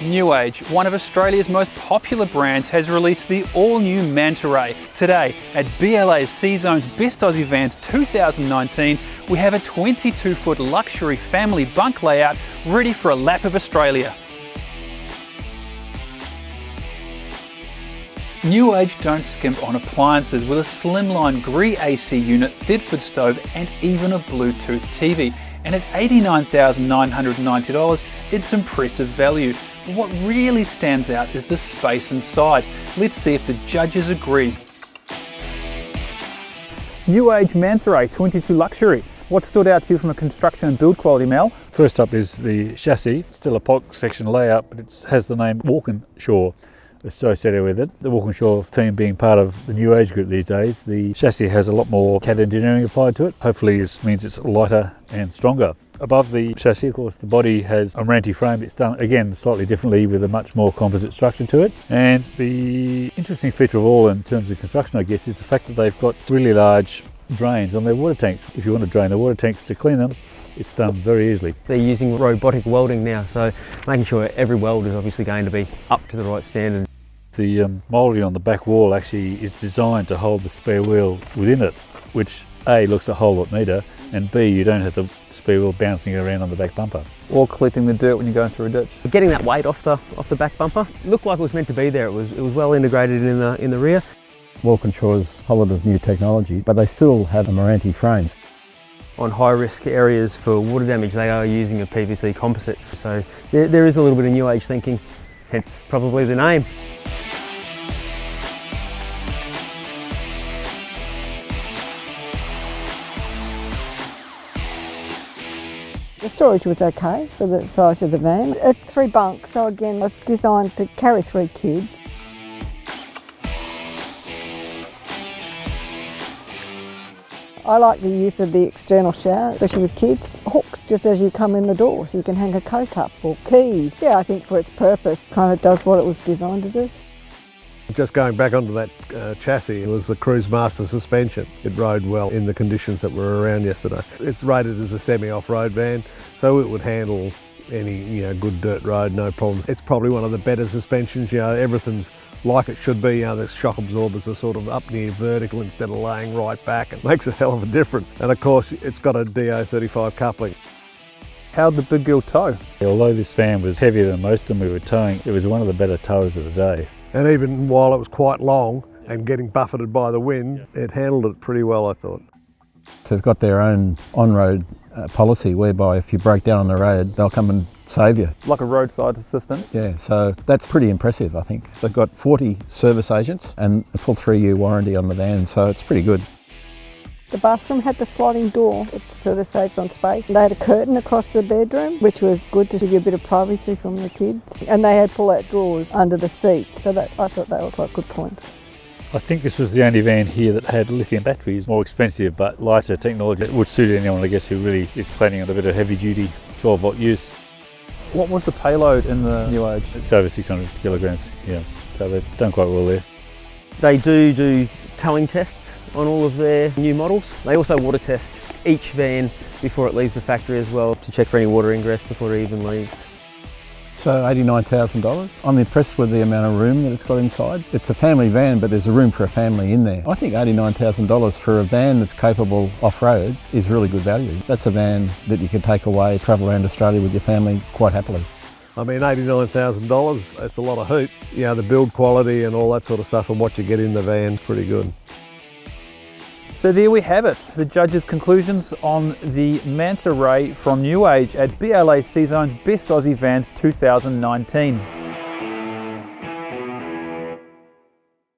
New Age, one of Australia's most popular brands, has released the all-new Manta. Today, at BLA's CZONE's Best Aussie Vans 2019, we have a 22-foot luxury family bunk layout ready for a lap of Australia. New Age don't skimp on appliances with a slimline Gree AC unit, Thidford stove and even a Bluetooth TV. And at $89,990, it's impressive value. But what really stands out is the space inside. Let's see if the judges agree. New Age Manta 22 Luxury. What stood out to you from a construction and build quality, Mel? First up is the chassis. Still a POC section layout, but it has the name Walkinshaw associated with it. The Walkinshaw team being part of the New Age group these days, the chassis has a lot more CAD engineering applied to it. Hopefully this means it's lighter and stronger. Above the chassis, of course, the body has a Manta frame. It's done, again, slightly differently with a much more composite structure to it. And the interesting feature of all in terms of construction, I guess, is the fact that they've got really large drains on their water tanks. If you want to drain the water tanks to clean them, it's done very easily. They're using robotic welding now, so making sure every weld is obviously going to be up to the right standard. The moulding on the back wall actually is designed to hold the spare wheel within it, which A, looks a whole lot neater, and B, you don't have the spare wheel bouncing around on the back bumper. Or collecting the dirt when you're going through a ditch. Getting that weight off the back bumper, it looked like it was meant to be there. It was well integrated in the rear. Walkinshaw is a lot of new technology, but they still have a Manta frames. On high risk areas for water damage, they are using a PVC composite. So there is a little bit of New Age thinking, hence probably the name. The storage was okay for the size of the van. It's 3 bunks, so again it's designed to carry 3 kids. I like the use of the external shower, especially with kids. Hooks just as you come in the door, so you can hang a coat up or keys. Yeah, I think for its purpose, kind of does what it was designed to do. Just going back onto that chassis, it was the Cruise Master suspension. It rode well in the conditions that were around yesterday. It's rated as a semi-off-road van, so it would handle any good dirt road, no problems. It's probably one of the better suspensions. Everything's like it should be. The shock absorbers are sort of up near vertical instead of laying right back. It makes a hell of a difference. And of course, it's got a DO35 coupling. How'd the big girl tow? Although this van was heavier than most of them we were towing, it was one of the better towers of the day. And even while it was quite long and getting buffeted by the wind, it handled it pretty well, I thought. So they've got their own on-road policy whereby if you break down on the road, they'll come and save you. Like a roadside assistance? Yeah, so that's pretty impressive, I think. They've got 40 service agents and a full 3-year warranty on the van, so it's pretty good. The bathroom had the sliding door, it sort of saves on space. They had a curtain across the bedroom, which was good to give you a bit of privacy from the kids. And they had pull-out drawers under the seat, so I thought they were quite good points. I think this was the only van here that had lithium batteries, more expensive but lighter technology. It would suit anyone, I guess, who really is planning on a bit of heavy-duty 12-volt use. What was the payload in the New Age? It's over 600 kilograms, yeah, so they've done quite well there. They do towing tests on all of their new models. They also water test each van before it leaves the factory as well to check for any water ingress before it even leaves. So $89,000. I'm impressed with the amount of room that it's got inside. It's a family van, but there's a room for a family in there. I think $89,000 for a van that's capable off-road is really good value. That's a van that you can take away, travel around Australia with your family quite happily. I mean, $89,000, that's a lot of hoop. The build quality and all that sort of stuff and what you get in the van, pretty good. So there we have it, the judges' conclusions on the Manta from New Age at BLA CZONE's Best Aussie Vans 2019.